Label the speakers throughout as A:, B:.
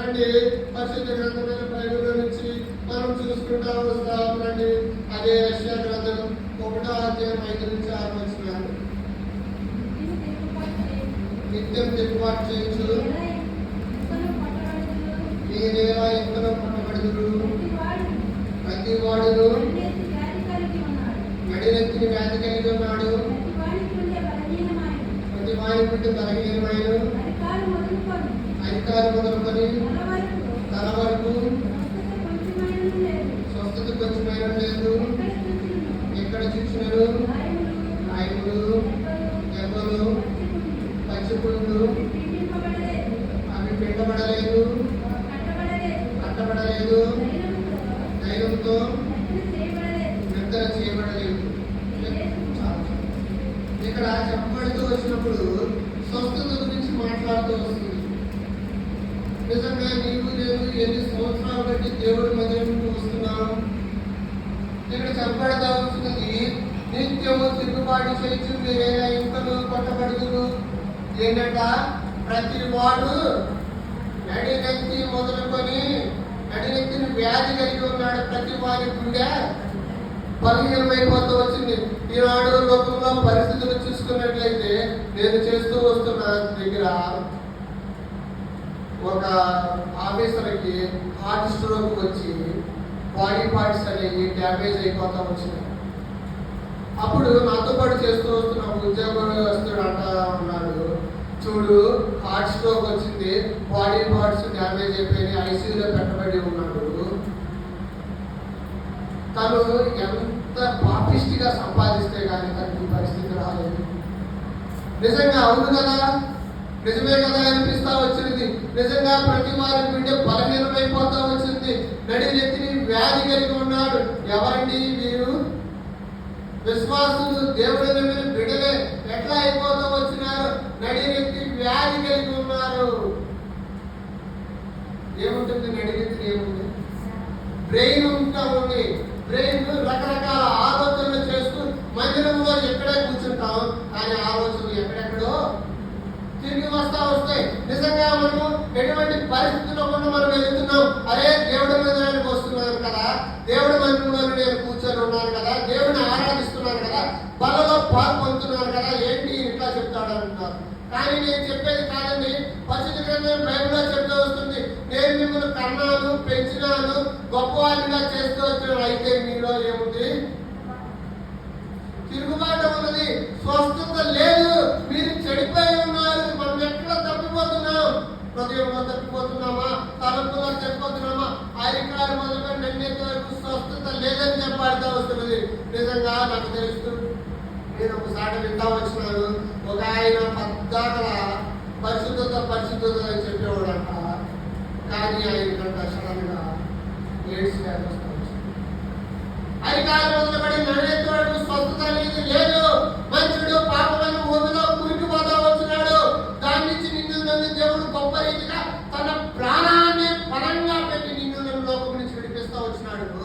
A: రండి పరిశుద్ధ గ్రంథమైన బైబిల్లో నుంచి మనం చూసుకుంటా వస్తాం. రండి అదే యెషయా గ్రంథం 1వ అధ్యాయం 5 నుంచి 6 వచనాలు. నిత్యం తిరుగుబాటు చేయొచ్చు మీరేలా ఇంకనూ పట్టబడుదురు. ప్రతి వాడును నడినెత్తిని వ్యాధి కలిగి ఉన్నాడు. ప్రతి వాడి నుండి బలహీనమైన అధికారం మొదలుకొని తల వరకు స్వస్థత కొంచెమైన లేదు. ఎక్కడ చూసినారు ఆయనలు దెబ్బలు పచ్చిపుళ్ళు అవి పిండబడలేదు, కట్టబడలేదు, ధైర్యంతో నిద్ర చేయబడలేదు. ఇక్కడ చెప్పబడుతూ వచ్చినప్పుడు స్వస్థత గురించి మాట్లాడుతూ వస్తుంది. నిజంగా నీవు నేను ఎన్ని సంవత్సరాలు బట్టి దేవుడి మధ్యలో వస్తున్నాం. ఇక్కడ చెప్పబడతా వస్తున్నది నిత్యము తిరుగుబాటు చేయొచ్చు మీరైనా ఇంకను కొట్టబడుదురు. ఏంటంట? ప్రతి వాడు నడినెత్తి మొదలుకొని నడినెత్తిని వ్యాధి కలిగి ఉన్నాడు. ప్రతి వారి గుండె బలహీనమైపోతూ వచ్చింది. ఈనాడు లోకంలో పరిస్థితులు చూసుకున్నట్లయితే నేను చేస్తూ వస్తున్న దగ్గర ఒక ఆఫీసర్కి హార్ట్ స్ట్రోక్ వచ్చి బాడీ పార్ట్స్ అనేవి డ్యామేజ్ అయిపోతా వచ్చినాయి. అప్పుడు నాతో పాటు చేస్తూ వస్తున్న ఉద్యోగస్తుడు అంటా ఉన్నాడు, చూడు హార్ట్ స్ట్రోక్ వచ్చింది, బాడీ పార్ట్స్ డ్యామేజ్ అయిపోయి ఐసీయూలో పెట్టబడి ఉన్నాడు. తను ఎంత పాపిష్టిగా సంపాదిస్తే కానీ తనకి పరిస్థితి రాలేదు. నిజంగా అవును కదా, నిజమే కదా అనిపిస్తా వచ్చింది. నిజంగా ప్రతి వారి బిడ్డ బలహీనమైపోతా వచ్చింది. నడినెత్తిని వ్యాధి కలిగి ఉన్నాడు. ఎవరండి వీరు? విశ్వాసులు, దేవుడి మీద బిడ్డలే ఎట్లా అయిపోతూ వచ్చినారు? నడినెత్తి వ్యాధి కలిగి ఉన్నారు. ఏముంటుంది నడినెత్తిని? ఏముంది? బ్రెయిన్ ఉంటా ఉంది. బ్రెయిన్ రకరకాల ఆలోచనలు చేస్తూ మందిరంలో ఎక్కడే కూర్చుంటాం, కానీ ఆలోచనలు ఎక్కడెక్కడో తిరిగి వస్తాయి. నిజంగా మనము ఎటువంటి పరిస్థితుల్లో కూడా మనం వెళ్తున్నాం. అరే దేవుడి మందిరానికి వస్తున్నాను కదా, దేవుడి మందిరంలో నేను కూర్చొని ఉన్నాను కదా, దేవుడిని ఆరాధిస్తున్నాను కదా, బలలో పాల్పొందుతున్నాను కదా, ఏంటి ఇట్లా చెప్తాడు అంటున్నారు. కానీ నేను చెప్పేది కాదండి. పరిశుద్ధ గ్రంథం బైబిల్లో చెప్తూ వస్తుంది, నేను మిమ్మల్ని కన్నాను, పెంచినాను, గొప్పవారిగా చేస్తూ వచ్చాను. అయితే మీలో ఏముంది? తిరుగుబాటు ఉన్నది, స్వస్థత లేదు, మీరు చెడిపోయి ఉన్నారు. మనం ఎక్కడ తప్పిపోతున్నాం? హృదయంలో తప్పిపోతున్నామా? తలంపులో తప్పిపోతున్నామా? అధికారం మొదలుకొని నిన్నెత్తి వరకు స్వస్థత లేదని చెప్పాడుతూ వస్తున్నది. నిజంగా నాకు తెలుసు, నేను ఒకసారి వింటా వచ్చినాను. ఒక ఆయన పద్దాకల పరిశుద్ధత పరిశుద్ధత అని చెప్పేవాడంట. కానీ ఆయనకంట సడన్గా ఎయిడ్స్ వ్యాధి వస్తా వచ్చింది. అధికారం మొదలుపడి నన్నెత్తి వరకు స్వస్థత అనేది లేదు. మనుషుడు పాపమైన ఊపిలో కూలిపోతా వచ్చినాడు. దాని నుంచి నిన్ను దేవుడు గొప్ప రీతిగా తన ప్రాణాన్ని పరంగా పెట్టి నిన్ను లోకం నుంచి విడిపిస్తా వచ్చినాడు.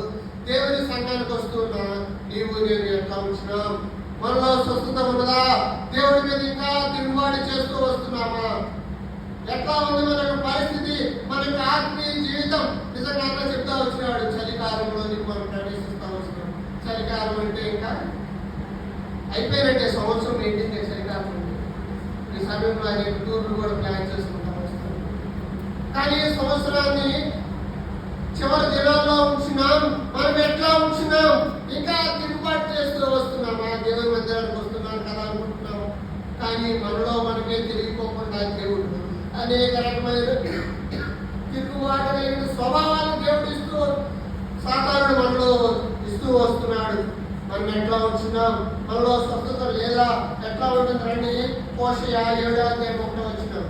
A: దేవుని సంఘానికి వస్తున్నా నీవు నేను ఎట్లా వచ్చినాం? మనలో స్వస్థత ఉన్నదా? దేవుడి మీద ఇంకా తిరుగుబాటు చేస్తూ వస్తున్నామా? ఎట్లా ఉంది మనకు పరిస్థితి? మనకు ఆత్మీయ జీవితం? నిజంగా చెప్తా వచ్చినాడు, చలికాలంలోనికి మనం ప్రవేశిస్తా వచ్చినాం. చలికాలం అంటే ఇంకా అయిపోయినట్టే, సంవత్సరం ఏంటి చలికాలం. ఈ సమయంలో ఆయన టూర్లు కూడా ప్లాన్ చేసుకుంటా వస్తాం. కానీ ఈ సంవత్సరాన్ని చివరి దినాల్లో ఉంచున్నాం. మనం ఎట్లా ఉంచున్నాం? ఇంకా తిరుగుబాటు చేస్తూ వస్తున్నామా? దేవుని మందిరానికి వస్తున్నాం కదా అనుకుంటున్నాము. కానీ మనలో మనకే తెలియకోకుండా దేవుడు అనేక రకమైన తిరుగుబాటు కలిగిన స్వభావాన్ని దేవుడు ఇస్తూ సాతానుడు మనలో ఇస్తూ వస్తున్నాడు. మనం ఎట్లా ఉంచున్నాం? మనలో స్వస్థత లేదా? ఎట్లా ఉంటుంది? రండి హోషేయ 7వ అధ్యాయం 1వ వచనం.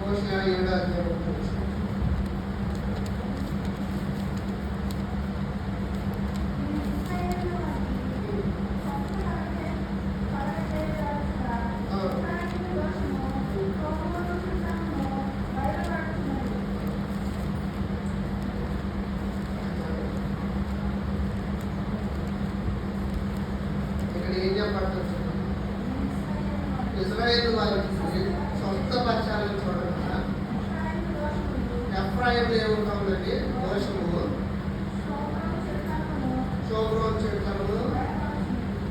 A: హోషేయ 7వ అధ్యాయం 1వ వచనం. ఇజ్రాయేల్ వారికి స్వస్థపరచాలని చూడగా ఎఫ్రాయిం ఏముంటామండి దోషము శోభ్రం చెట్లను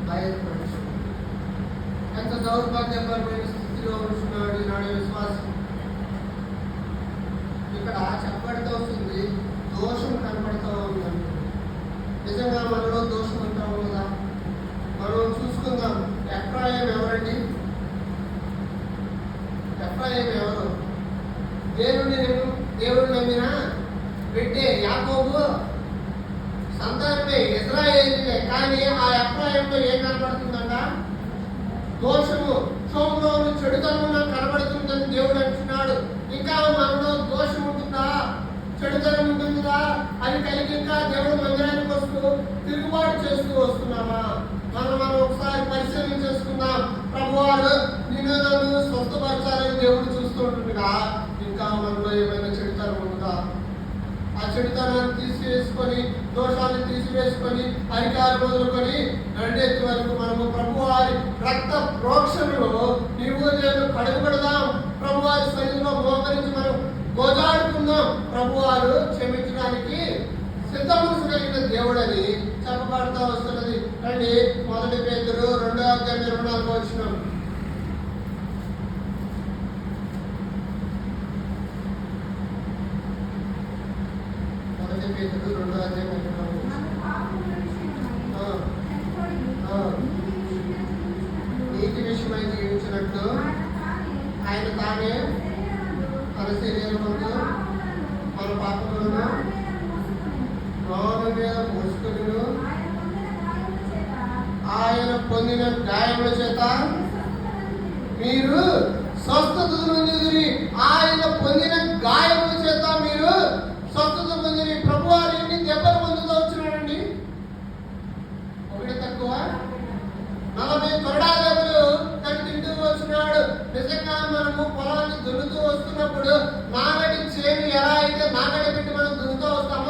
A: బయలుపరచు. ఎంత దౌర్భాగ్యపరమైన స్థితిలో ఉంటున్నాడు ఈనాడు విశ్వాసం. ఇక్కడ చెప్పబడుతూ వస్తుంది, దోషం కనపడుతూ ఉందండి. నిజంగా మనలో దోషం అంటాము కదా. మనం చూసుకుందాం, ఎఫ్రాయిం ఎవరండి? ఎఫ్రాయిం ఎవరు? దేవుడు నమ్మిన బిడ్డే, యాకోబు సంతానమే, ఇజ్రాయేలీలే. కానీ ఆ ఎఫ్రాయింలో ఏం కనబడుతుందంట? దోషము, శోభను, చెడుతనం నాకు కనబడుతుందని దేవుడు అంటున్నాడు. ఇంకా మనలో దోషం ఉంటుందా, చెడుతనం ఉంటుందా అని కలిగి ఇంకా దేవుడు మందిరానికి వస్తూ తిరుగుబాటు చేస్తూ వస్తున్నామా? మనం ఒకసారి పరిశీలన చేసుకుందాం. ప్రభువారు నిన్ను నన్ను స్వస్థపరచాలని దేవుడు చూస్తూ ఉంటుండగా ఇంకా మనలో ఏమైనా చెడుతనం ఉందా? ఆ చెడుతనాన్ని తీసివేసుకొని, దోషాన్ని తీసివేసుకొని, అధికారం మొదలుకొని రెండెత్తి వరకు మనము ప్రభువారి రక్త ప్రోక్షణలో నీవు నేను కడుగుపడదాం. ప్రభువారి సన్నిధిలో మోకరించి మనం గోజాడుకుందాం. ప్రభువారు క్షమించడానికి సిద్ధమనసు కలిగిన దేవుడని చెప్పబడతా వస్తున్నది. రండి, 1 పేతురు 2:24 వచనం. 1 పేతురు 2:24. నీతి విషయమై జీవించినట్లు ఆయన తానే తన శరీరమును మన పాపములను రోడ్డు మీద మోసుకుని ఆయన పొందిన గాయముల చేత మీరు స్వస్థత పొందిరి. ఆయన పొందిన గాయముల చేత మీరు స్వస్థత పొందిరి. ప్రభువారు ఎన్ని దెబ్బలు పొందుతూ వచ్చినాడండి? ఒకటి తక్కువ 40 కొరడా దెబ్బలు తను తింటూ వచ్చినాడు. నిజంగా మనము పొలాన్ని దున్నుతూ వస్తున్నప్పుడు నాగడి చేను ఎలా అయితే నాగడి పెట్టి మనం దున్నుతూ వస్తామో